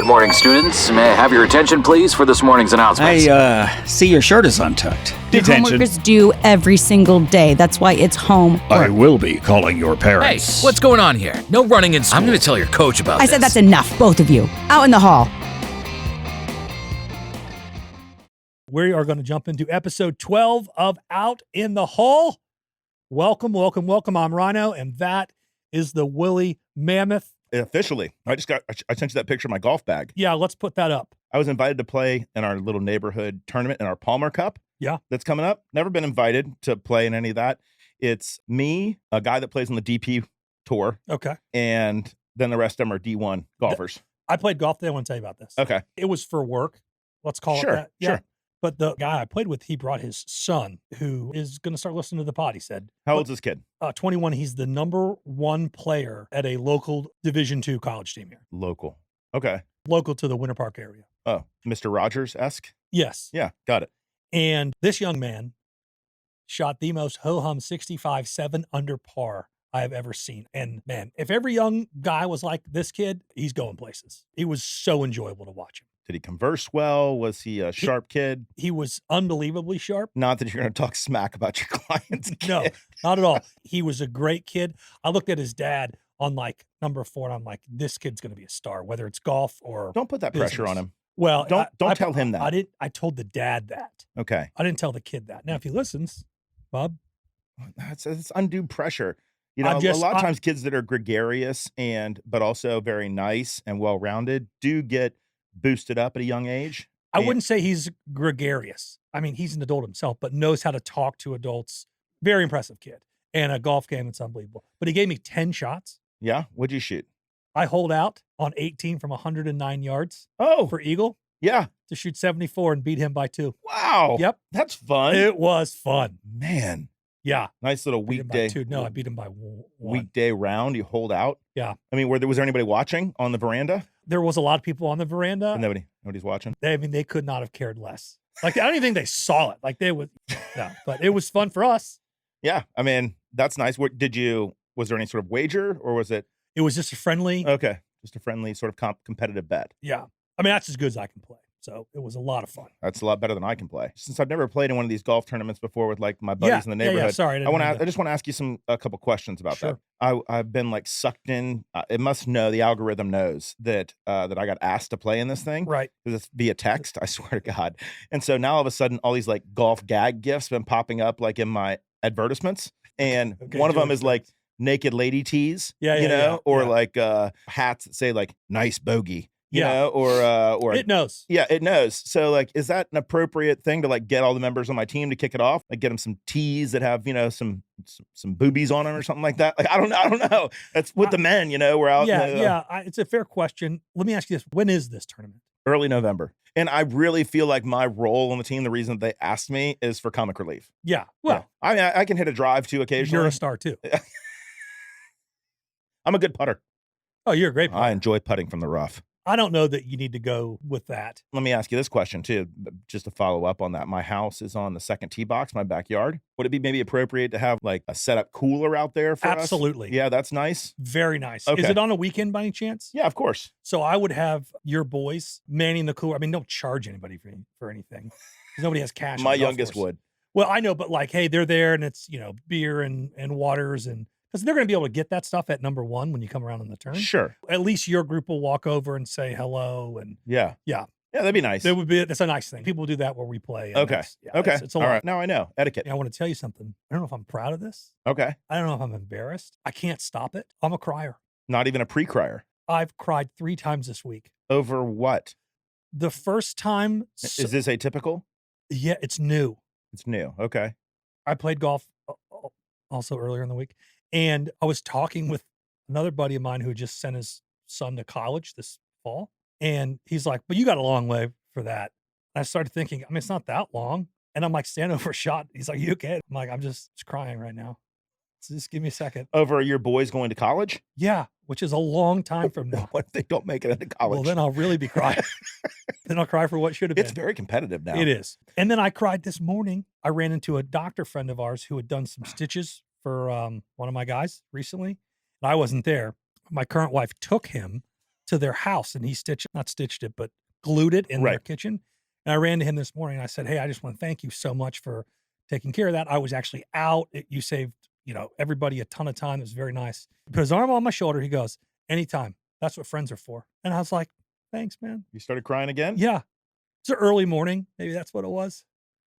Good morning, students. May I have your attention, please, for this morning's announcements? See your shirt is untucked. Detention. Homework is due every single day. That's why it's homework. I will be calling your Hey, parents. what's going on here? No running in school. I'm going to tell your coach about I this. said that's enough, both of you. Out in the hall. We are going to jump into episode 12 of Out in the Hall. Welcome, welcome, welcome. I'm Ryno, and that is the Willy Mammoth. Officially, I sent you that picture of my golf bag. Yeah, let's put that up. I was invited to play in our little neighborhood tournament in our Palmer Cup. Yeah. That's coming up. Never been invited to play in any of that. It's me, a guy that plays on the DP tour, Okay. and then the rest of them are D1 golfers. I played golf today. I want to tell you about this. Okay. It was for work. Let's call Sure, it that. Yeah. sure. But the guy I played with, he brought his son, who is going to start listening to the pod, he said. How old's this kid? 21. He's the number one player at a local Division II college team here. Local. Okay. Local to the Winter Park area. Oh, Mr. Rogers-esque? Yes. Yeah, got it. And this young man shot the most ho-hum 65, 7 under par I have ever seen. And man, if every young guy was like this kid, he's going places. He was so enjoyable to watch him. Did he converse well? Was he a sharp kid? He was unbelievably sharp. Not that you're going to talk smack about your client's kid. No, not at all. He was a great kid. I looked at his dad on like number 4, and I'm like, this kid's going to be a star, whether it's golf or Don't put that pressure on him. Well, Don't tell him that. I told the dad that. Okay. I didn't tell the kid that. Now, if he listens, Bob, It's undue pressure. You know, I'm a lot of times kids that are gregarious but also very nice and well-rounded do get boosted up at a young age. I wouldn't say he's gregarious. I mean, he's an adult himself, but knows how to talk to adults. Very impressive kid. And a golf game, it's unbelievable. But he gave me 10 shots. Yeah? What'd you shoot? I hold out on 18 from 109 yards Oh, for Eagle yeah. to shoot 74 and beat him by 2. Wow. Yep. That's fun. It was fun. Man. Yeah. Nice little Beat him by weekday. 2. No, I beat him by 1. Weekday round. You hold out. Yeah. I mean, was there anybody watching on the veranda? There was a lot of people on the veranda. Nobody's watching. They could not have cared less. Like, I don't even think they saw it. Like, they would. No, but it was fun for us. Yeah. I mean, that's nice. Was there any sort of wager or was it? It was just a friendly. Okay. Just a friendly sort of competitive bet. Yeah. I mean, that's as good as I can play. So it was a lot of fun. That's a lot better than I can play. Since I've never played in one of these golf tournaments before with like my buddies in the neighborhood. Yeah. Sorry. I just want to ask you a couple questions about Sure. that. I've been like sucked in. The algorithm knows that I got asked to play in this thing. Right. Because it's via text. I swear to God. And so now all of a sudden, all these like golf gag gifts been popping up like in my advertisements, and Okay, one of them Joey is like naked lady tees. Or like hats that say like nice bogey. You know, or it knows. Yeah, it knows. So, like, is that an appropriate thing to like get all the members on my team to kick it off? Like, get them some tees that have some boobies on them or something like that. Like, I don't know. That's with the men. We're out. It's a fair question. Let me ask you this: when is this tournament? Early November, and I really feel like my role on the team, the reason they asked me, is for comic relief. Yeah. Well, yeah. I mean, I can hit a drive too occasionally. You're a star too. I'm a good putter. Oh, you're a great putter. I enjoy putting from the rough. I don't know that you need to go with that. Let me ask you this question too, just to follow up on that. My house is on the second tee box, my backyard. Would it be maybe appropriate to have like a setup cooler out there for us? Absolutely. Yeah, that's nice. Very nice. Okay. Is it on a weekend by any chance? Yeah, of course. So I would have your boys manning the cooler. I mean, don't charge anybody for anything. Because nobody has cash. My youngest would. Well, I know, but like, hey, they're there and it's, beer and waters and because they're going to be able to get that stuff at number 1 when you come around on the turn. Sure. At least your group will walk over and say hello. And yeah, that'd be nice. That's a nice thing. People do that where we play. Okay. Okay. It's a all lot. right. Now I know etiquette. I want to tell you something. I don't know if I'm proud of this. Okay. I don't know if I'm embarrassed. I can't stop it. I'm a crier. Not even a pre-crier. I've cried 3 times this week. Over what? The first time. Is this atypical? Yeah, it's new. It's new. Okay. I played golf also earlier in the week. And I was talking with another buddy of mine who just sent his son to college this fall. And he's like, but you got a long way for that. And I started thinking, I mean, it's not that long. And I'm like, stand over a shot. He's like, you okay? I'm like, I'm just crying right now. So just give me a second. Over your boys going to college? Yeah, which is a long time from now. What if they don't make it into college? Well, then I'll really be crying. Then I'll cry for what should have been. It's very competitive now. It is. And then I cried this morning. I ran into a doctor friend of ours who had done some stitches for one of my guys recently. I wasn't there. My current wife took him to their house, and he not stitched it, but glued it in their Right. kitchen. And I ran to him this morning and I said, hey, I just want to thank you so much for taking care of that. I was actually out. You saved, everybody a ton of time. It was very nice. He put his arm on my shoulder. He goes, anytime. That's what friends are for. And I was like, thanks, man. You started crying again? Yeah. It's an early morning. Maybe that's what it was.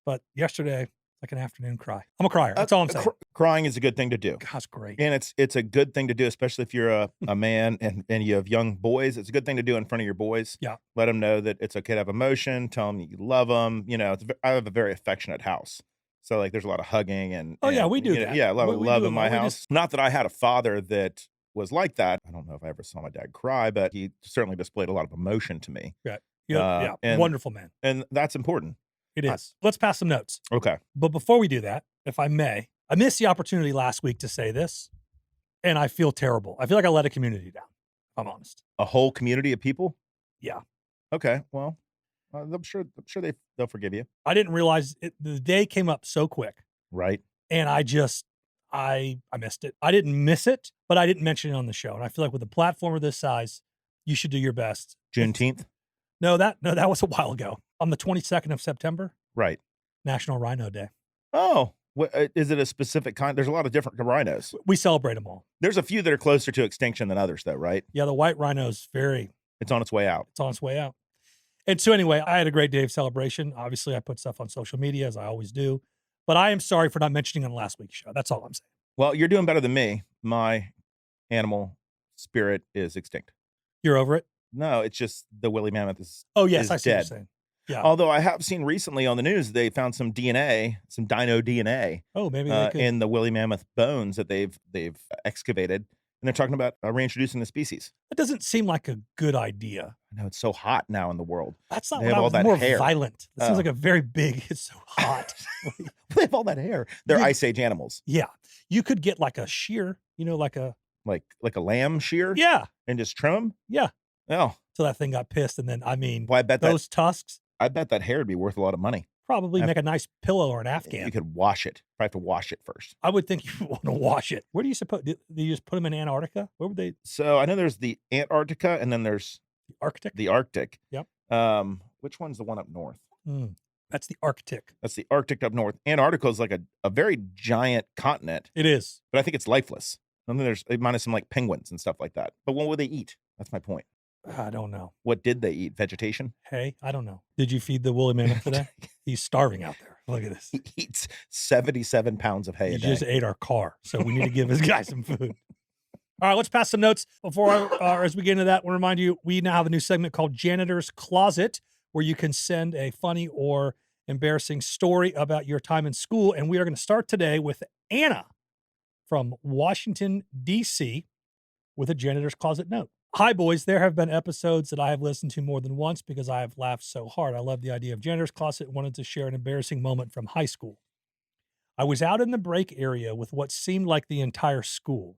But yesterday, like an afternoon cry. I'm a crier. That's all I'm saying. Crying is a good thing to do. God's great. And it's a good thing to do, especially if you're a man and you have young boys. It's a good thing to do in front of your boys. Yeah. Let them know that it's okay to have emotion. Tell them you love them. I have a very affectionate house. So like there's a lot of hugging and we do that. Yeah, a lot of We love do in it. my We house. just- Not that I had a father that was like that. I don't know if I ever saw my dad cry, but he certainly displayed a lot of emotion to me. Yeah. and- Wonderful man. And that's important. It is. Let's pass some notes. Okay. But before we do that, if I may, I missed the opportunity last week to say this, and I feel terrible. I feel like I let a community down, if I'm honest. A whole community of people? Yeah. Okay. Well, I'm sure they'll forgive you. I didn't realize the day came up so quick, Right. and I missed it. I didn't miss it, but I didn't mention it on the show. And I feel like with a platform of this size, you should do your best. Juneteenth? No, that was a while ago. On the 22nd of September, Right. National Rhino Day. Oh, is it a specific kind? There's a lot of different rhinos. We celebrate them all. There's a few that are closer to extinction than others, though, right? Yeah, the white rhino's It's on its way out. it's on its way out. And so anyway, I had a great day of celebration. Obviously, I put stuff on social media as I always do, but I am sorry for not mentioning it on last week's show. That's all I'm saying. Well, you're doing better than me. My animal spirit is extinct. You're over it? No, it's just the Willy Mammoth is Oh, yes, is I see what you're dead. saying. Yeah. Although I have seen recently on the news they found some DNA, some dino DNA Oh, maybe they could. in the Willy Mammoth bones that they've excavated, and they're talking about reintroducing the species. That doesn't seem like a good idea. I know it's so hot now in the world. That's not They what have I all was that more hair. violent. It seems Oh. like a very big, it's so hot. They have all that hair. They're You- ice age animals, Yeah. You could get like a shear, like a, like a lamb shear, yeah, and just trim them. yeah. Oh, Till that thing got pissed. And then, well, I bet those tusks that hair would be worth a lot of money. probably Af- make a nice pillow or an Afghan. You could wash it. Probably have to wash it first. I would think you would want to wash it. Where do you suppose? Do you just put them in Antarctica? Where would they? So I know there's the Antarctica, and then there's Arctic? the Arctic. Yep. Which one's the one up north? That's the Arctic. That's the Arctic up north. Antarctica is like a very giant continent, It is. but I think it's lifeless. And then there's minus some like penguins and stuff like that. But what would they eat? That's my point. I don't know. What did they eat? Vegetation? Hey, I don't know. Did you feed the woolly mammoth today? He's starving out there. Look at this. He eats 77 pounds of hay He a day. just ate our car, so we need to give this guy some food. All right, let's pass some notes before as we get into that. I want to remind you, we now have a new segment called Janitor's Closet, where you can send a funny or embarrassing story about your time in school. And we are going to start today with Anna from Washington, D.C., with a Janitor's Closet note. Hi, boys. There have been episodes that I have listened to more than once because I have laughed so hard. I love the idea of Janitor's Closet and wanted to share an embarrassing moment from high school. I was out in the break area with what seemed like the entire school.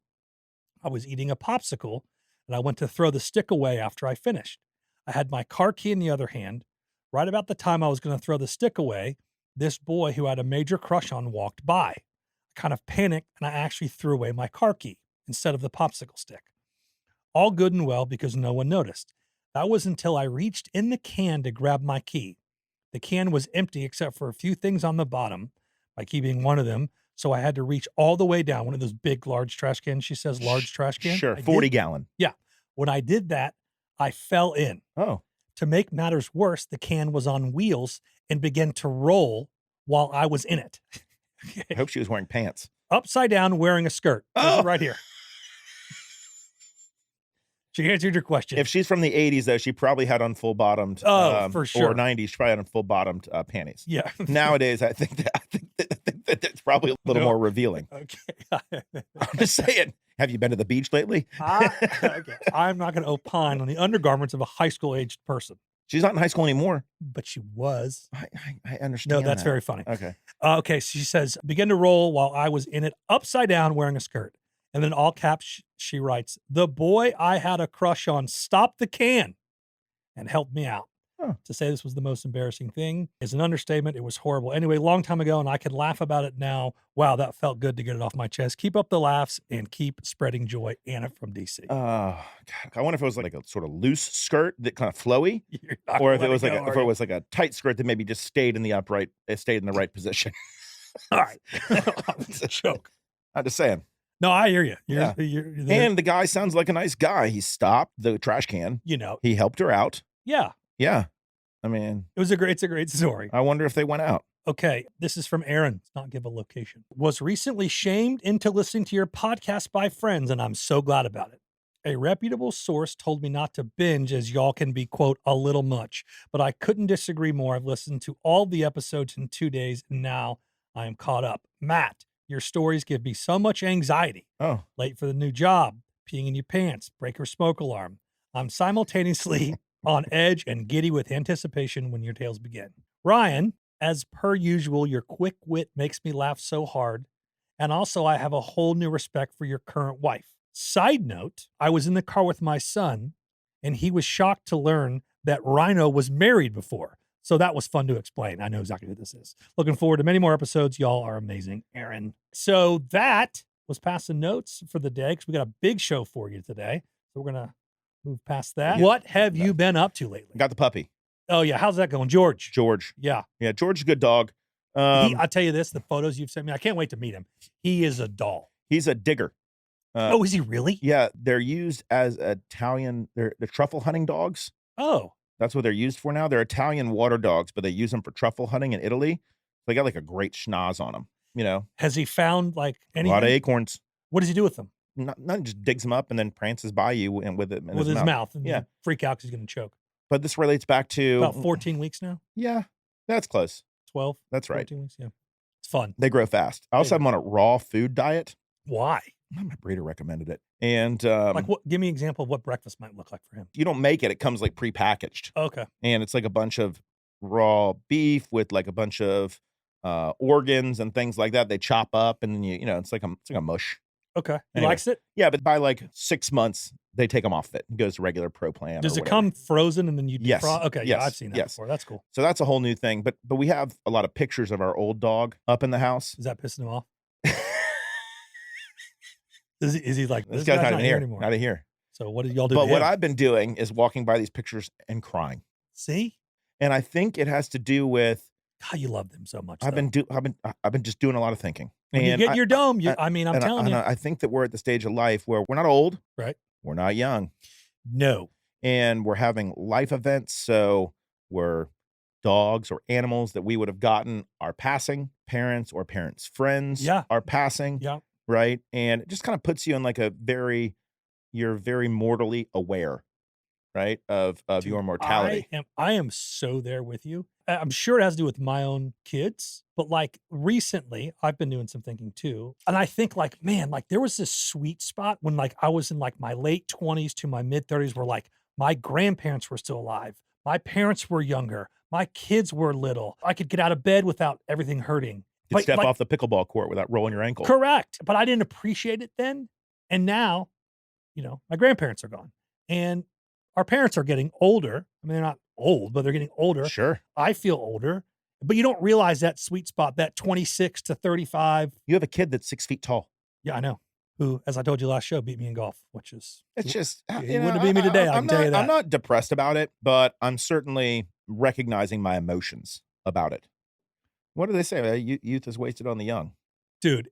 I was eating a popsicle, and I went to throw the stick away after I finished. I had my car key in the other hand. Right about the time I was going to throw the stick away, this boy who I had a major crush on walked by. I kind of panicked, and I actually threw away my car key instead of the popsicle stick. All good and well because no one noticed. That was until I reached in the can to grab my key. The can was empty except for a few things on the bottom, my key being one of them, so I had to reach all the way down, one of those big, large trash cans. She says large trash can. Sure, I 40 did. gallon. When I did that, I fell in. Oh, To make matters worse, the can was on wheels and began to roll while I was in it. I hope she was wearing pants. Upside down, wearing a skirt. This is Oh. right here. She answered your question. If she's from the 80s, though, she probably had on full bottomed. Oh, for sure. Or 90s, she probably had on full bottomed panties. Yeah. Nowadays, I think that that's probably a little No. more revealing. Okay. I'm just saying. Have you been to the beach lately? Okay. I'm not going to opine on the undergarments of a high school aged person, She's not in high school anymore. but she was. I understand. No, that's that. very funny. Okay. Okay. She says, began to roll while I was in it upside down wearing a skirt. And then all caps, she writes, the boy I had a crush on stopped the can and helped me out. Huh. To say this was the most embarrassing thing is an understatement. It was horrible. Anyway, long time ago, and I can laugh about it now. Wow, that felt good to get it off my chest. Keep up the laughs and keep spreading joy. Anna from DC. God, I wonder if it was like a sort of loose skirt that kind of flowy, You're not or if gonna it was let like go, if are it you? was like a tight skirt that maybe just stayed in the upright, it stayed in the right position. All right. It's a joke. I'm just saying. No, I hear you. Yeah. You're there. And the guy sounds like a nice guy. He stopped the trash can. You know, He helped her out. yeah, Yeah. I mean, it's a great story. I wonder if they went out. Okay, this is from Aaron. Let's not give a location. Was recently shamed into listening to your podcast by friends, and I'm so glad about it. A reputable source told me not to binge as y'all can be, quote, a little much, but I couldn't disagree more. I've listened to all the episodes in 2 days, and now I am caught up. Matt, your stories give me so much anxiety. Oh, Late for the new job, peeing in your pants, breaker smoke alarm. I'm simultaneously on edge and giddy with anticipation when your tales begin. Ryan, as per usual, your quick wit makes me laugh so hard. And also, I have a whole new respect for your current wife. Side note, I was in the car with my son, and he was shocked to learn that Ryno was married before. So that was fun to explain. I know exactly who this is. Looking forward to many more episodes. Y'all are amazing, Aaron. So that was passing notes for the day because we got a big show for you today. So we're going to move past that. Yeah. What have you been up to lately? got the puppy, Oh, yeah. How's that going? George. George. Yeah. Yeah, George is a good dog. I tell you this, the photos you've sent me, I can't wait to meet him. He is a doll. He's a digger. Oh, is he really? Yeah, they're used as Italian. They're truffle hunting dogs. Oh, That's what they're used for now. They're Italian water dogs, but they use them for truffle hunting in Italy. They got like a great schnoz on them. You know, has he found like a anything? lot of acorns. What does he do with them? Not just digs them up and then prances by you and with it in With his mouth. And Yeah. you freak out because he's going to choke. But this relates back to About 14 weeks now? Yeah, that's close. 12? That's right. 14 weeks? Yeah. It's fun. They grow fast. I also have them on a raw food diet. Why? My breeder recommended it. And Like, what? Give me an example of what breakfast might look like for him. you don't make it. It comes like prepackaged. Okay. And it's like a bunch of raw beef with like a bunch of organs and things like that. They chop up and then you know, it's like a mush. Okay. He Anyway. likes it? Yeah, but by like 6 months, they take them off it. It goes to regular Pro Plan. Does or it whatever. come frozen and then you Yes. defrost? Okay. Yeah, Yes. I've seen that Yes. before. That's cool. So that's a whole new thing. But we have a lot of pictures of our old dog up in the house. Is that pissing him off? Is he like, This guy's not even here here. anymore? Not here. So what did y'all do? But to what him? I've been doing is walking by these pictures and crying. See? And I think it has to do with God, you love them so much. I've been just doing a lot of thinking. When you And get I- your dome, I'm and telling you. I think that we're at the stage of life where we're not old. Right. We're not young. No. And we're having life events. So we're dogs or animals that we would have gotten are passing. Parents or parents' friends Yeah. are passing. Yeah. Right. And it just kind of puts you in like you're very mortally aware, right, of your mortality. I am so there with you. I'm sure it has to do with my own kids, but like recently I've been doing some thinking too. And I think like, man, like there was this sweet spot when like I was in like my late 20s to my mid 30s where like my grandparents were still alive. My parents were younger. My kids were little. I could get out of bed without everything hurting. You But, step like- off the pickleball court without rolling your ankle. Correct. But I didn't appreciate it then. And now, you know, my grandparents are gone and our parents are getting older. I mean, they're not old, but they're getting older. Sure. I feel older, but you don't realize that sweet spot, that 26 to 35. You have a kid that's 6 feet tall. Yeah, I know. Who, as I told you last show, beat me in golf, which is It's just, He you know, wouldn't have beat me today, I can tell you that. I'm not depressed about it, but I'm certainly recognizing my emotions about it. What do they say? Youth is wasted on the young, dude.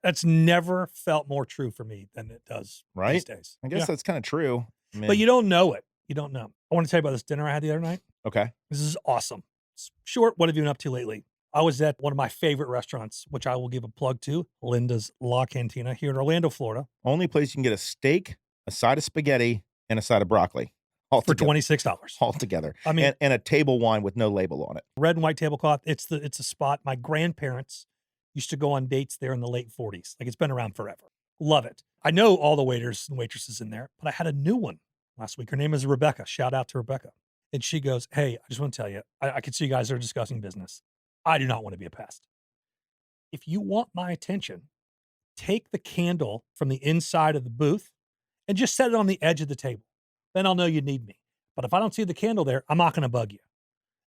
That's never felt more true for me than it does right? these days. I guess Yeah. that's kind of true. I mean, But you don't know it. You don't know. I want to tell you about this dinner I had the other night. okay. This is awesome. It's short. What have you been up to lately? I was at one of my favorite restaurants, which I will give a plug to, Linda's La Cantina here in Orlando, Florida, Only place you can get a steak, a side of spaghetti, and a side of broccoli all for together. $26. All together. I mean, and a table wine with no label on it. red and white tablecloth. It's a spot. My grandparents used to go on dates there in the late 40s. Like it's been around forever. Love it. I know all the waiters and waitresses in there, but I had a new one last week. Her name is Rebecca. Shout out to Rebecca. And she goes, "Hey, I just want to tell you, I can see you guys are discussing business. I do not want to be a pest. If you want my attention, take the candle from the inside of the booth and just set it on the edge of the table. Then I'll know you need me. But if I don't see the candle there, I'm not going to bug you.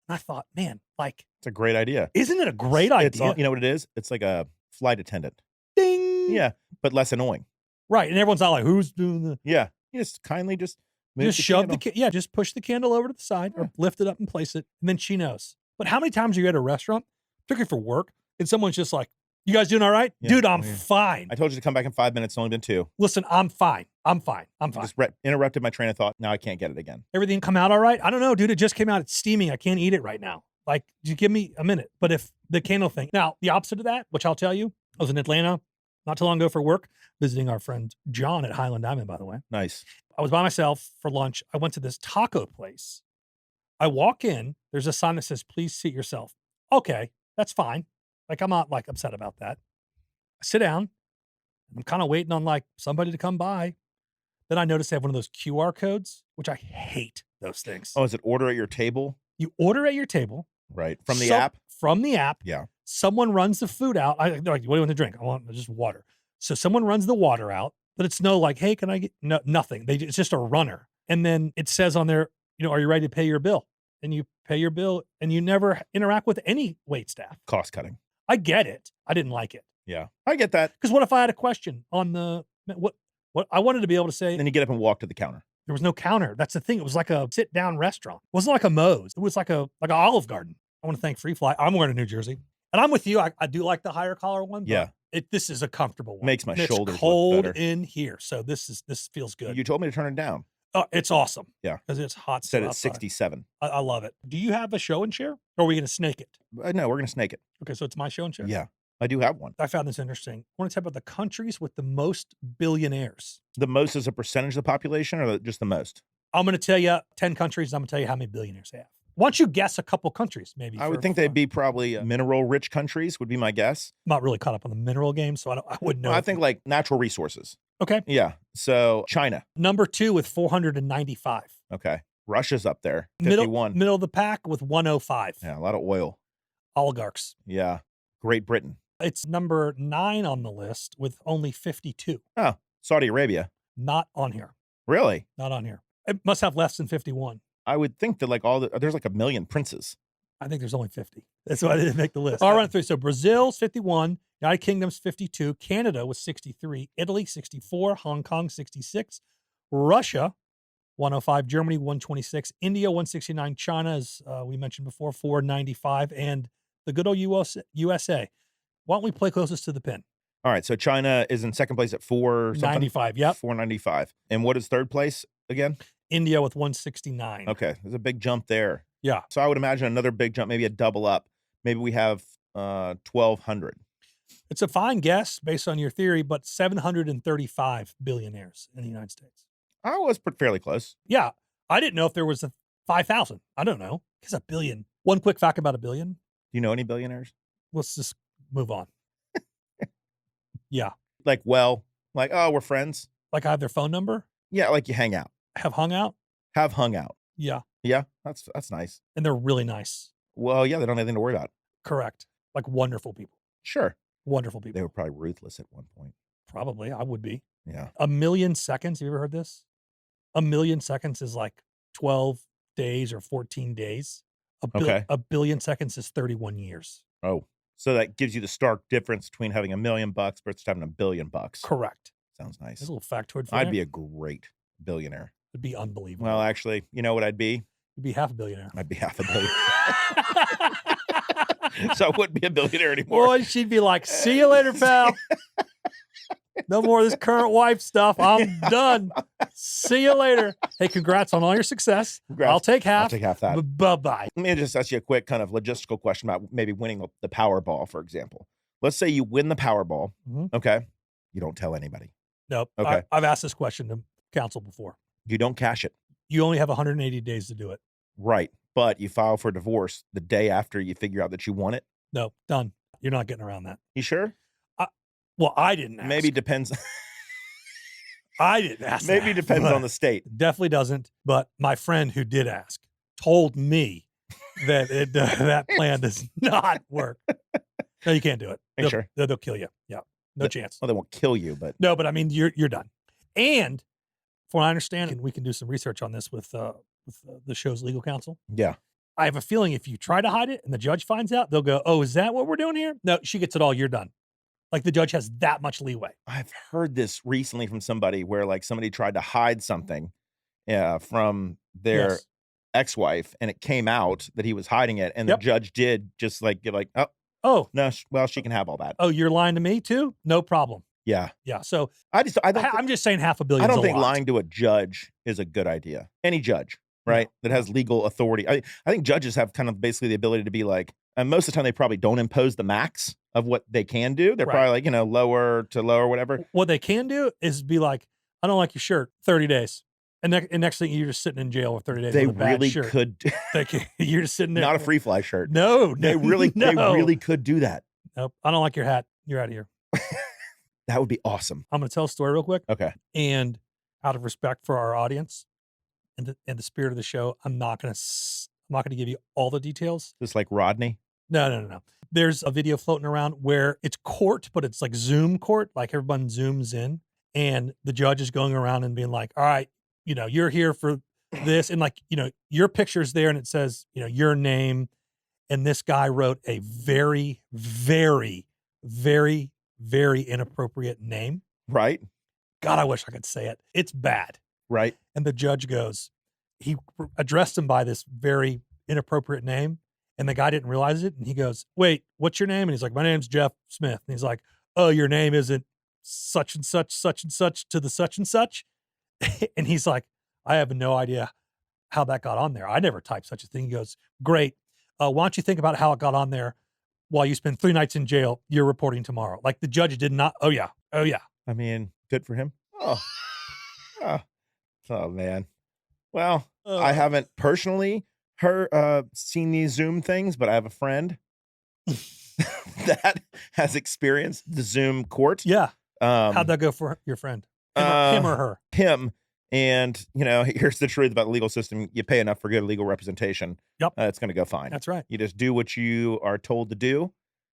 And I thought, man, like, It's a great idea. isn't it a great It's idea? you know what it is? It's like a flight attendant. Ding. Yeah, but less annoying. Right. And everyone's not like, who's doing the. Yeah, you just kindly just move Just the shove candle. just push the candle over to the side or lift it up and place it. And then she knows. But how many times are you at a restaurant, particularly for work, and someone's just like, you guys doing all right? Yeah, Dude, I'm yeah. fine. I told you to come back in 5 minutes. It's only been 2. Listen, I'm fine. I'm fine. I'm fine. Just interrupted my train of thought. Now I can't get it again. Everything come out all right? I don't know, dude. It just came out. It's steaming. I can't eat it right now. Like, just give me a minute. But if the candle thing. Now, the opposite of that, which I'll tell you, I was in Atlanta not too long ago for work, visiting our friend John at Highland Diamond, by the way. Nice. I was by myself for lunch. I went to this taco place. I walk in. There's a sign that says, please seat yourself. Okay, that's fine. Like, I'm not like upset about that. I sit down. I'm kind of waiting on like somebody to come by. Then I noticed they have one of those QR codes, which I hate those things. Oh, is it order at your table? You order at your table. Right. From the app? From the app. Yeah. Someone runs the food out. They're like, what do you want to drink? I want just water. So someone runs the water out, but it's no like, hey, can I get nothing? It's just a runner. And then it says on there, are you ready to pay your bill? And you pay your bill and you never interact with any wait staff. Cost cutting. I get it. I didn't like it. Yeah. I get that. Because what if I had a question on what I wanted to be able to say? Then you get up and walk to the counter. There was no counter. That's the thing. It was like a sit down restaurant. It wasn't like a Moe's. It was like an Olive Garden. I want to thank Free Fly. I'm wearing a New Jersey. And I'm with you. I do like the higher collar one. But Yeah. This is a comfortable one. Makes my And shoulders it's look cold better. in here. So this feels good. You told me to turn it down. Oh, it's awesome. Yeah. Because it's hot. Said still it's outside. 67. I love it. Do you have a show and share? Or are we going to snake it? No, we're going to snake it. Okay. So it's my show and share. Yeah. I do have one. I found this interesting. I want to talk about the countries with the most billionaires. The most is a percentage of the population or just the most? I'm going to tell you 10 countries. I'm going to tell you how many billionaires they have. Why don't you guess a couple countries, maybe? I would think they'd be probably mineral-rich countries would be my guess. I'm not really caught up on the mineral game, so I wouldn't know. I think like natural resources. Okay. Yeah. So China. Number 2 with 495. Okay. Russia's up there. 51. Middle of the pack with 105. Yeah, a lot of oil. Oligarchs. Yeah. Great Britain. It's number 9 on the list with only 52. Oh, Saudi Arabia. Not on here. Really? Not on here. It must have less than 51. I would think that like there's like a million princes. I think there's only 50. That's why I didn't make the list. I'll run it through. So Brazil's 51, United Kingdom's 52, Canada was 63, Italy 64, Hong Kong 66, Russia 105, Germany 126, India 169, China, as we mentioned before, 495, and the good old USA. Why don't we play closest to the pin? All right. So China is in second place at 495. Yep. 495. And what is third place again? India with 169. Okay. There's a big jump there. Yeah. So I would imagine another big jump, maybe a double up. Maybe we have 1,200. It's a fine guess based on your theory, but 735 billionaires in the United States. I was fairly close. Yeah. I didn't know if there was a 5,000. I don't know. Because a billion. One quick fact about a billion. Do you know any billionaires? Let's just move on. Yeah. Like, oh, we're friends. Like I have their phone number. Yeah, like you hang out. Have hung out. Have hung out. Yeah. Yeah, that's nice. And they're really nice. Well, yeah, they don't have anything to worry about. Correct. Like wonderful people. Sure. Wonderful people. They were probably ruthless at one point. Probably. I would be. Yeah. 1 million seconds. Have you ever heard this? 1 million seconds is like 12 days or 14 days. Okay. A billion seconds is 31 years. Oh, so that gives you the stark difference between having $1 million versus having $1 billion. Correct. Sounds nice. There's a little factoid for I'd that. be a great billionaire. It'd be unbelievable. Well, actually, you know what I'd be? You'd be half a billionaire. I'd be half a billionaire. So I wouldn't be a billionaire anymore. Boy, she'd be like, see you later, pal. No more of this current wife stuff. I'm done. See you later. Hey, congrats on all your success. Congrats. I'll take half. I'll take half that. Bye-bye. Let me just ask you a quick kind of logistical question about maybe winning the Powerball, for example. Let's say you win the Powerball. Mhm. Okay. You don't tell anybody. Nope. Okay. I've asked this question to counsel before. You don't cash it. You only have 180 days to do it. Right. But you file for divorce the day after you figure out that you won it. No, done. You're not getting around that. You sure? Well, I didn't ask. Maybe depends. I didn't ask. Maybe that, depends but on the state. Definitely doesn't. But my friend who did ask told me that that plan does not work. No, you can't do it. Are you sure? They'll kill you. Yeah. No chance. Well, they won't kill you, but No, but I mean, you're done. And From what I understand, and we can do some research on this with the show's legal counsel. Yeah. I have a feeling if you try to hide it and the judge finds out, they'll go, "Oh, is that what we're doing here?" No, she gets it all. You're done. Like the judge has that much leeway. I've heard this recently from somebody where like somebody tried to hide something from their Yes. ex-wife, and it came out that he was hiding it, and Yep. the judge did just like give like, oh Oh, no, well, she can have all that. oh, you're lying to me too? No problem. Yeah. Yeah. So I don't I'm just saying $500 million. I don't think lying to a judge is a good idea. Any judge, right? That has legal authority. I think judges have kind of basically the ability to be like, and most of the time they probably don't impose the max of what they can do. They're Right. probably like, lower to lower, whatever. What they can do is be like, "I don't like your shirt." 30 days, and next thing you're just sitting in jail for 30 days. They with a bad really shirt. could. You're just sitting there. Not a free fly shirt. No, They really, no. they really could do that. Nope. I don't like your hat. You're out of here. That would be awesome. I'm going to tell a story real quick. Okay. And out of respect for our audience and the spirit of the show, I'm not going to give you all the details. Just like Rodney. No. There's a video floating around where it's court, but it's like Zoom court, like everyone zooms in, and the judge is going around and being like, "All right, you're here for this," and like, your picture's there, and it says, your name, and this guy wrote a very, very, very, very inappropriate name. Right. God, I wish I could say it. It's bad. Right. And the judge goes, he addressed him by this very inappropriate name. And the guy didn't realize it. And he goes, "Wait, what's your name?" And he's like, "My name's Jeff Smith." And he's like, "Oh, your name isn't such and such to the such and such." And he's like, "I have no idea how that got on there. I never typed such a thing." He goes, "Great. Why don't you think about how it got on there while you spend 3 nights in jail? You're reporting tomorrow." Like the judge did not. Oh yeah. I mean, good for him. Oh man. Well, I haven't personally seen these Zoom things, but I have a friend that has experienced the Zoom court. Yeah. How'd that go for your friend? Him or her? Him. And here's the truth about the legal system: you pay enough for good legal representation. Yep. It's going to go fine. That's right. You just do what you are told to do,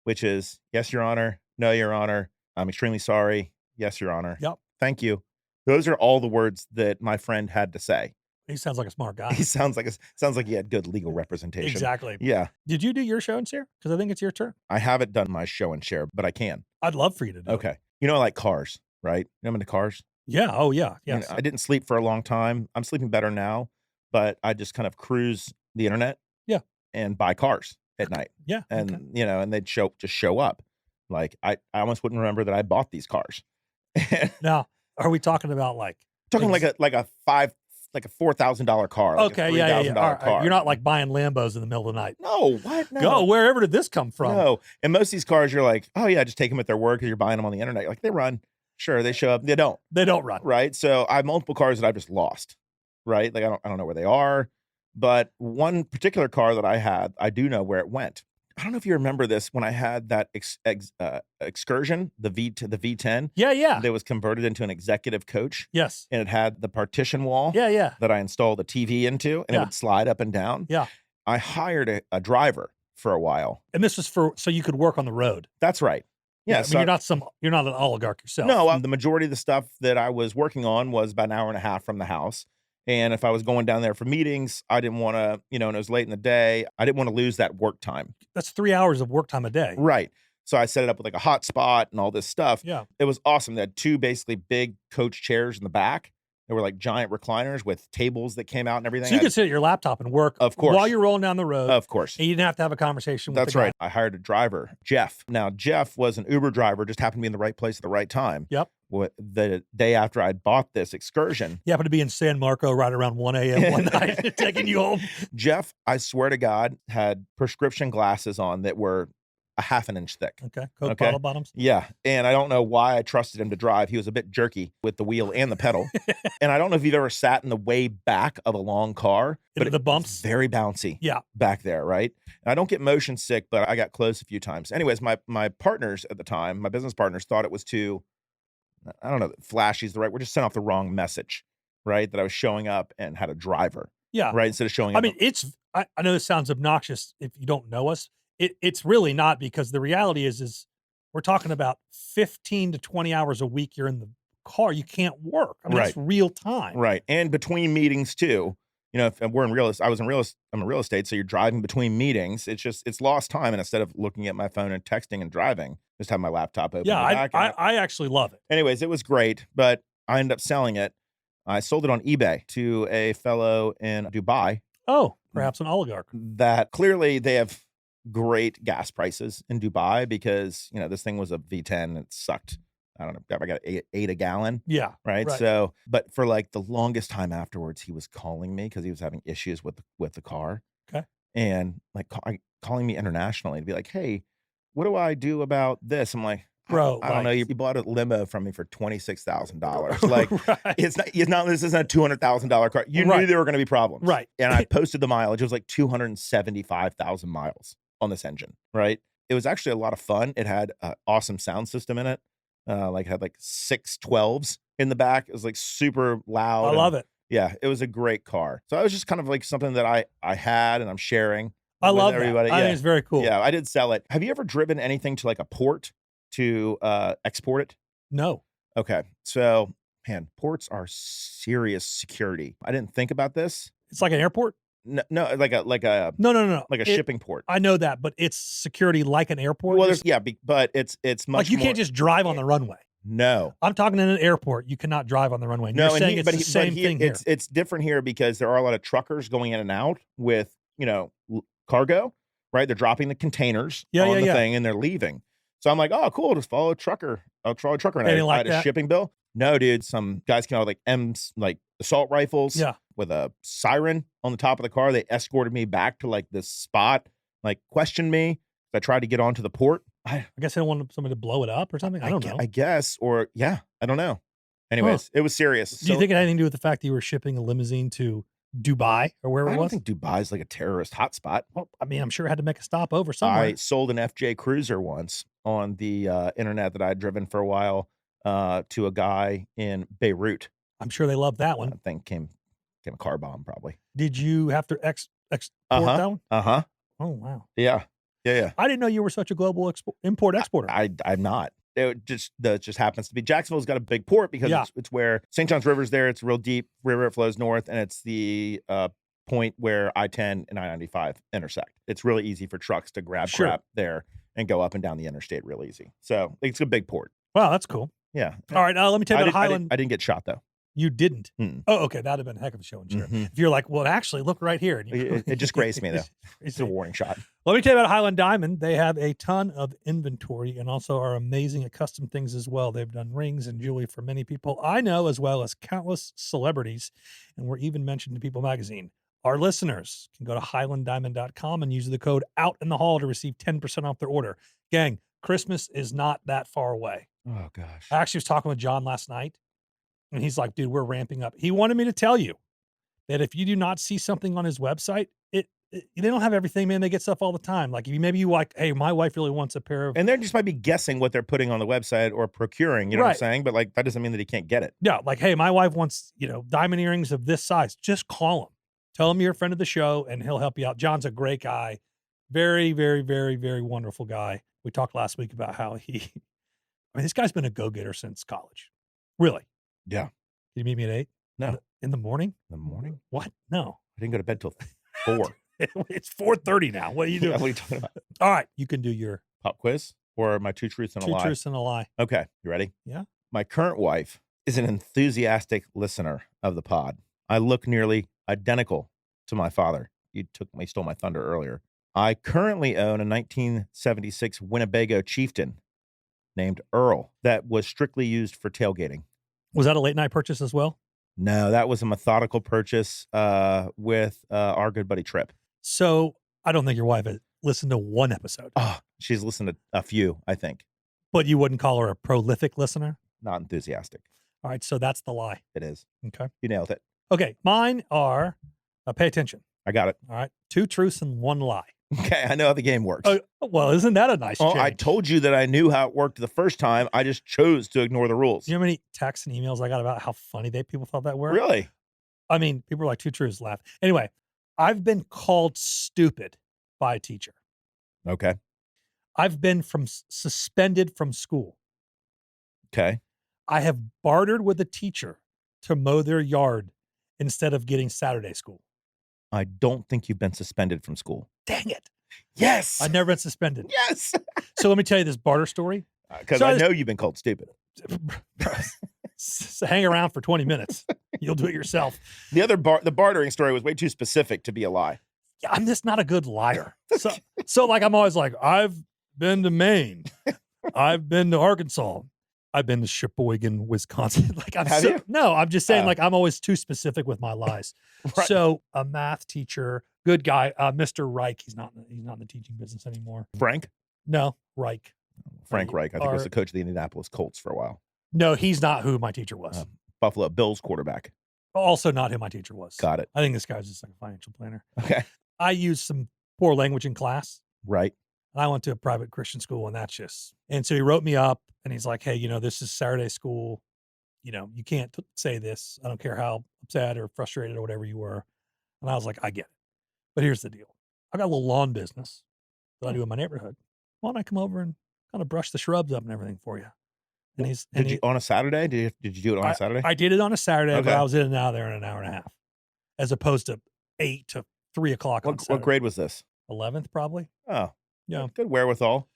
which is, "Yes, Your Honor. No, Your Honor. I'm extremely sorry. Yes, Your Honor. Yep. Thank you." Those are all the words that my friend had to say. He sounds like a smart guy. He sounds like he had good legal representation. Exactly. Yeah. Did you do your show and share? Because I think it's your turn. I haven't done my show and share, but I can. I'd love for you to do it. Okay. I like cars, right? I'm into cars. Yeah. Oh, yeah. Yes. I didn't sleep for a long time. I'm sleeping better now, but I just kind of cruise the internet. Yeah. And buy cars at night. Yeah. And, okay. And they'd show up. Like I almost wouldn't remember that I bought these cars. Now, are we talking about like like a $4,000 car. Like okay, a yeah. $3,000 All right. car. You're not like buying Lambos in the middle of the night. No, what? No. Go, wherever did this come from? No. And most of these cars, you're like, oh yeah, just take them at their word because you're buying them on the internet. Like they run. Sure, they show up. They don't. They don't run. Right. So I have multiple cars that I've just lost. Right. Like I don't know where they are. But one particular car that I had, I do know where it went. I don't know if you remember this when I had that excursion, the V10. Yeah. That was converted into an executive coach. Yes. And it had the partition wall. Yeah. That I installed a TV into, and it would slide up and down. Yeah. I hired a driver for a while. And this was so you could work on the road. That's right. Yeah. I mean, so you're not an oligarch yourself. No, the majority of the stuff that I was working on was about an hour and a half from the house. And if I was going down there for meetings, I didn't want to, and it was late in the day, I didn't want to lose that work time. That's 3 hours of work time a day. Right. So I set it up with like a hotspot and all this stuff. Yeah. It was awesome. They had 2 basically big coach chairs in the back. They were like giant recliners with tables that came out and everything. So you could sit at your laptop and work, of course, while you're rolling down the road. Of course. And you didn't have to have a conversation with That's the guy. right. I hired a driver, Jeff. Now, Jeff was an Uber driver, just happened to be in the right place at the right time. Yep. The day after I'd bought this excursion. You happened to be in San Marco right around 1 a.m. one night, taking you home. Jeff, I swear to God, had prescription glasses on that were a half an inch thick. Okay. Coke bottle bottoms. Yeah. And I don't know why I trusted him to drive. He was a bit jerky with the wheel and the pedal. And I don't know if you've ever sat in the way back of a long car, but the bumps. Very bouncy. Yeah. Back there. Right. And I don't get motion sick, but I got close a few times. Anyways, my partners at the time, my business partners, thought it was too, I don't know, flashy is the right. We're just sent off the wrong message, right? That I was showing up and had a driver. Yeah. Right. Instead of showing up. I mean, I know this sounds obnoxious if you don't know us. It's really not, because the reality is we're talking about 15 to 20 hours a week you're in car, you can't work. I mean, Right. that's real time. Right. And between meetings too. You know, if we're in real estate, I'm in real estate, so you're driving between meetings. It's lost time, and instead of looking at my phone and texting and driving, just have my laptop open. Yeah, in the back and I actually love it. anyways, it was great, but I ended up selling it. I sold it on eBay to a fellow in Dubai Oh, perhaps an oligarch. that clearly they have great gas prices in Dubai because, you know, this thing was a V10 and it sucked. I don't know. I got eight a gallon. Yeah. Right? Right. So, but for like the longest time afterwards, he was calling me because he was having issues with the car. Okay. And like calling me internationally to be like, hey, what do I do about this? I'm like, Bro, I don't know. You bought a limo from me for $26,000. Like, right. it's not. This isn't a $200,000 car. You Right. knew there were going to be problems, Right. And I posted the mileage. It was like 275,000 miles on this engine. Right. It was actually a lot of fun. It had an awesome sound system in it. Had like 6 12s in the back. It was like super loud. I love it. Yeah, it was a great car. So it was just kind of like something that I had and I'm sharing. I with love everybody. that. I Yeah. think it's very cool. Yeah, I did sell it. Have you ever driven anything to like a port to export it? No. Okay. So, man, ports are serious security. I didn't think about this. It's like an airport? No, like a No. like a It- shipping port. I know that, but it's security like an airport. Well, You're but it's much like you more, can't just drive on the runway. no. I'm talking in an airport. You cannot drive on the runway. And No, you're and saying he- it's but the he- same but he- thing here. It's different here because there are a lot of truckers going in and out with, you know, cargo, right? They're dropping the containers Yeah, on yeah, the yeah. thing and they're leaving. So I'm like, oh, cool, just follow a trucker. I'll follow a trucker. And Anything I like had a that? shipping bill. No, dude, some guys came out with like assault rifles Yeah. with a siren on the top of the car. They escorted me back to like this spot, like questioned me. I tried to get onto the port. I guess they don't want somebody to blow it up or something. I don't know. I guess, or yeah, I don't know. Anyways, it was serious. Do you think it had anything to do with the fact that you were shipping a limousine to Dubai or wherever I it don't was? think Dubai's like a terrorist hotspot. Well, I mean, I'm sure it had to make a stop over somewhere. I sold an FJ Cruiser once on the internet that I'd driven for a while to a guy in Beirut. I'm sure they loved that I one. think came a car bomb probably. Did you have to export Uh-huh. that one? Uh-huh. Oh, wow. Yeah. I didn't know you were such a global import exporter. I'm not. It just happens to be. Jacksonville's got a big port because Yeah. it's where St. John's River's there. It's real deep. River flows north, and it's the point where I-10 and I-95 intersect. It's really easy for trucks to grab Sure. crap there and go up and down the interstate real easy. So it's a big port. Wow, that's cool. Yeah. All right, let me tell you about Highland. I didn't get shot though. You didn't? Mm-mm. Oh, okay. That'd have been a heck of a show and share. Mhm. If you're like, well, actually, look right here. And It just grazed me though. It's a warning shot. Let me tell you about Highland Diamond. They have a ton of inventory and also are amazing at custom things as well. They've done rings and jewelry for many people I know, as well as countless celebrities. And we're even mentioned in People Magazine. Our listeners can go to highlanddiamond.com and use the code outinthehall to receive 10% off their order. Gang, Christmas is not that far away. Oh gosh. I actually was talking with John last night, and he's like, dude, we're ramping up. He wanted me to tell you that if you do not see something on his website, they don't have everything, man. They get stuff all the time. Like maybe you like, hey, my wife really wants a pair of. And they just might be guessing what they're putting on the website or procuring, you know what I'm Right. saying? But like that doesn't mean that he can't get it. Yeah, like, hey, my wife wants, diamond earrings of this size. Just call him. Tell him you're a friend of the show, and he'll help you out. John's a great guy. Very, very, very, very wonderful guy. We talked last week about how this guy's been a go-getter since college. Really. Yeah. Did you meet me at 8? No. In the morning? In the morning? What? No. I didn't go to bed till 4. It's 4:30 now. What are you doing? What are you talking about? All right. You can do your Pop quiz or my 2 truths and a 2 lie? truths and a lie. Okay. You ready? Yeah. My current wife is an enthusiastic listener of the pod. I look nearly identical to my father. You stole my thunder earlier. I currently own a 1976 Winnebago Chieftain named Earl that was strictly used for tailgating. Was that a late night purchase as well? No, that was a methodical purchase with our good buddy Trip. So I don't think your wife had listened to one episode, Oh, she's listened to a few, I think. but you wouldn't call her a prolific listener. Not enthusiastic. All right. So that's the lie. It is. Okay. You nailed it. Okay. Mine are, pay attention. I got it. All right. 2 truths and 1 lie. Okay, I know how the game works. Oh, well, isn't that a nice Oh, change? I told you that I knew how it worked the first time. I just chose to ignore the rules. You know how many texts and emails I got about how funny people thought that were? Really? I mean, people were like, 2 truths, laugh. Anyway, I've been called stupid by a teacher. Okay. I've been suspended from school. Okay. I have bartered with a teacher to mow their yard instead of getting Saturday school. I don't think you've been suspended from school. Dang it. Yes. I've never been suspended. Yes. So let me tell you this barter story. Because So I I know you've been called stupid. So hang around for 20 minutes. You'll do it yourself. The bartering story was way too specific to be a lie. Yeah, I'm just not a good liar. So like I'm always like, I've been to Maine. I've been to Arkansas. I've been to Sheboygan, Wisconsin. Like Have you? No, I'm just saying Oh. like I'm always too specific with my lies. Right. So a math teacher, good guy, Mr. Reich, he's not in the teaching business anymore. Frank Reich. Reich, I think was Or- the coach of the Indianapolis Colts for a while. No, he's not who my teacher was. Buffalo Bills quarterback. Also not who my teacher was. Got it. I think this guy's just like a financial planner. Okay. I used some poor language in class. Right. I went to a private Christian school, and that's just, and so he wrote me up and he's like, hey, this is Saturday school. You can't say this. I don't care how upset or frustrated or whatever you were. And I was like, I get it. But here's the deal. I got a little lawn business that I do in my neighborhood. Why don't I come over and kind of brush the shrubs up and everything for you? And Did you on a Saturday? Did you do it on a Saturday? I did it on a Saturday, but Okay. I was in and out of there in an hour and a half, as opposed to 8 to 3 o'clock on What Saturday. grade was this? 11th, probably. Oh, Yeah. Good wherewithal. So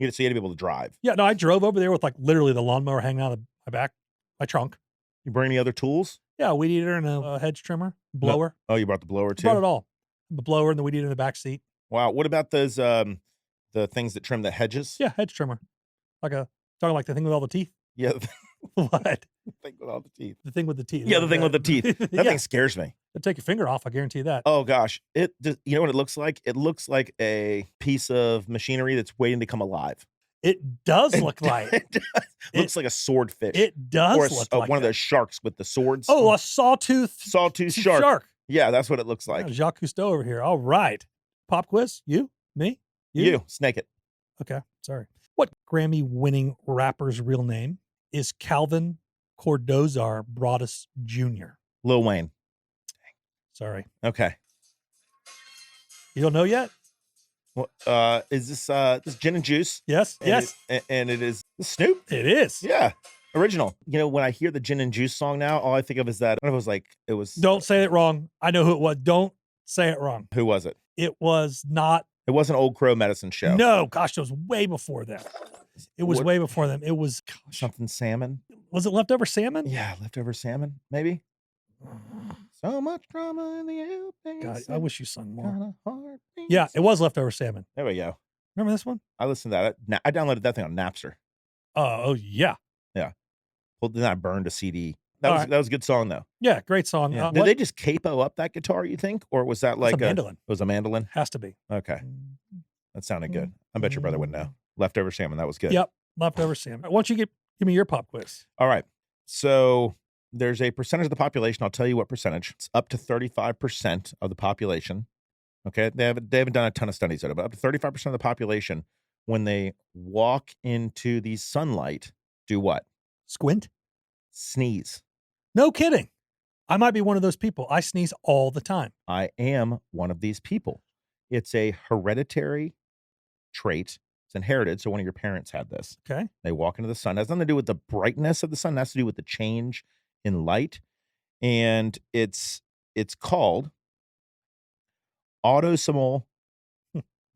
you had to be able to drive. Yeah, no, I drove over there with like literally the lawnmower hanging out of my back, my trunk. You bring any other tools? Yeah, a weed eater and a hedge trimmer, blower. Oh, you brought the blower too? Brought it all. The blower and the weed eater in the back seat. Wow. What about those the things that trim the hedges? Yeah, hedge trimmer. Talking like the thing with all the teeth. Yeah. What? The thing with all the teeth. The thing with the teeth. Yeah, the thing with the teeth. That Yeah. thing scares me. It'll take your finger off, I guarantee you that. Oh gosh. You know what it looks like? It looks like a piece of machinery that's waiting to come alive. It does look like It does. Looks like a swordfish. it does or look like one of that. those sharks with the swords. Oh, a sawtooth Sawtooth shark. Yeah, that's what it looks like. Yeah, Jacques Cousteau over here. All right. Pop quiz? You? Me? You snake it. Okay, sorry. What Grammy-winning rapper's real name is Calvin Cordozar Broadus Jr.? Lil Wayne. Sorry. Okay. You don't know yet? Well, is this gin and juice? Yes. And Yes, and it is Snoop. it is. Yeah, original. When I hear the gin and juice song now, all I think of is that. I don't know if it was. Don't say it wrong. I know who it was. Don't say it wrong. Who was it? It was not. It wasn't Old Crow Medicine Show. No, gosh, it was way before them. It was What- way before them. It was, gosh, Something salmon. was it Leftover Salmon? Yeah, leftover salmon, maybe. So much drama in the airplanes. God, I wish you sung more. kinda hard Yeah, things. it was Leftover Salmon. There we go. Remember this one? I listened to that. I downloaded that thing on Napster. Oh, yeah. Well, then I burned a CD. All right. That was a good song though. Yeah, great song. Yeah. Did they just capo up that guitar? You think, or was that like a mandolin. It was a mandolin. Has to be. Okay, that sounded good. I bet your brother would know. Leftover salmon. That was good. Yep, Leftover Salmon. Why don't you give me your pop quiz? All right. So there's a percentage of the population. I'll tell you what percentage. It's up to 35% of the population. Okay. They haven't done a ton of studies on it, but up to 35% of the population, when they walk into the sunlight, do what? Squint? Sneeze. No kidding. I might be one of those people. I sneeze all the time. I am one of these people. It's a hereditary trait. It's inherited. So one of your parents had this. Okay. They walk into the sun. It has nothing to do with the brightness of the sun. It has to do with the change in light. And it's called autosomal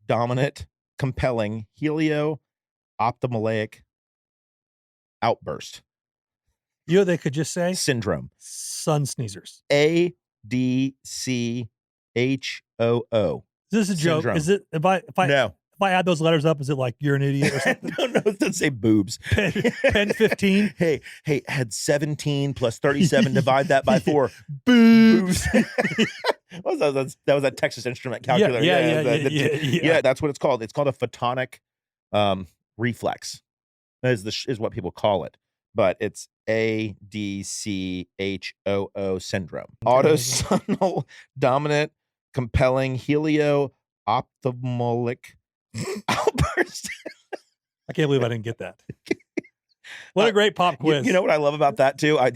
dominant compelling helio-ophthalmic outburst You know, they could just say syndrome. sun sneezers. ADCHOO. Is this a joke? Syndrome. Is it, if I No. add those letters up, is it like you're an idiot or something? No, it doesn't say boobs. Pen 15? Hey, had 17 plus 37, divide that by 4. Boobs. What was that? That was a Texas Instrument calculator. Yeah. That's what it's called. It's called a photonic reflex. Is what people call it, but it's ADCHOO syndrome. Autosomal dominant compelling helio-ophthalmic outburst. I can't believe I didn't get that. What a great pop quiz. You know what I love about that too? I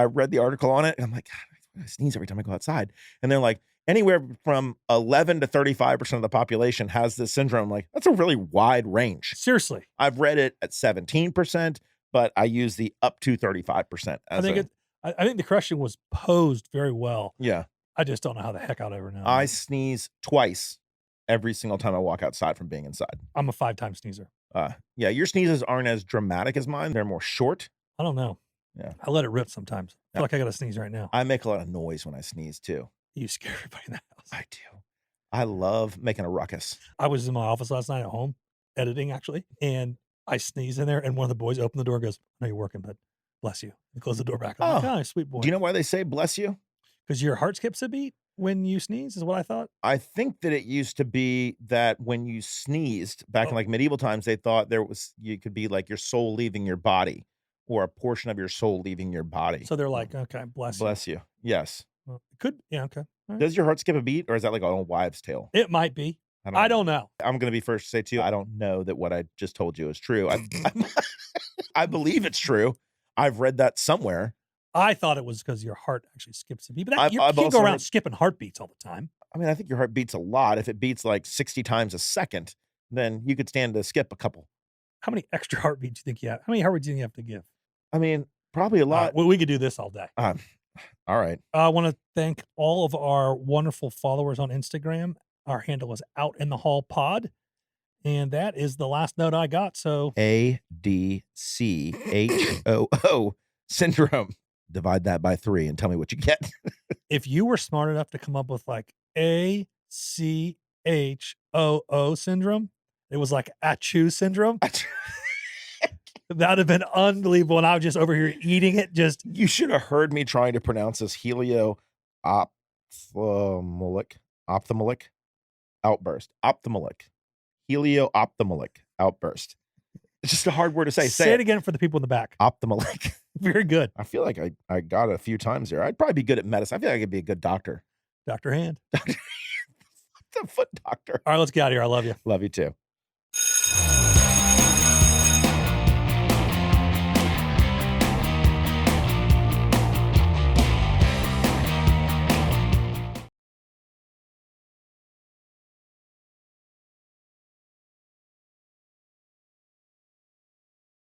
read the article on it and I'm like, God, I sneeze every time I go outside. And they're like, anywhere from 11 to 35% of the population has this syndrome. Like, that's a really wide range. Seriously. I've read it at 17%, but I use the up to 35% as I think the question was posed very well. yeah. I just don't know how the heck I'd ever know. I sneeze twice every single time I walk outside from being inside. I'm a 5-time sneezer. Yeah, your sneezes aren't as dramatic as mine. They're more short. I don't know. Yeah. I let it rip sometimes. I feel like I got to sneeze right now. I make a lot of noise when I sneeze too. You scare everybody in the house. I do. I love making a ruckus. I was in my office last night at home, editing actually, and I sneezed in there, and one of the boys opened the door and goes, "I know you're working, but bless you." And closed the door back. I'm like, "Oh, sweet boy." Do you know why they say bless you? Because your heart skips a beat when you sneeze, is what I thought. I think that it used to be that when you sneezed back in like medieval times, they thought you could be like your soul leaving your body or a portion of your soul leaving your body. So they're like, "Okay, bless you." Yes. Well, it could, yeah, okay. All right. Does your heart skip a beat or is that like an old wives' tale? It might be. I don't know. I'm going to be first to say too, I don't know that what I just told you is true. I believe it's true. I've read that somewhere. I thought it was because your heart actually skips a beat, but you I've can't also go around heard- skipping heartbeats all the time. I mean, I think your heart beats a lot. If it beats like 60 times a second, then you could stand to skip a couple. How many extra heartbeats do you think you have? How many heartbeats do you have to give? I mean, probably a lot. Well, we could do this all day. All right. I want to thank all of our wonderful followers on Instagram. Our handle is outinthehallpod. And that is the last note I got. So ADCHOO syndrome. Divide that by 3 and tell me what you get. if you were smart enough to come up with like ACHOO syndrome, it was like achoo syndrome. That would have been unbelievable. And I was just over here eating it. You should have heard me trying to pronounce this ophthalmic outburst. Ophthalmic. Ophthalmic outburst. It's just a hard word to say. Say it again for the people in the back. Ophthalmic. Very good. I feel like I got it a few times there. I'd probably be good at medicine. I feel like I could be a good doctor. Dr. Hand. The foot doctor. All right, let's get out of here. I love you. Love you too.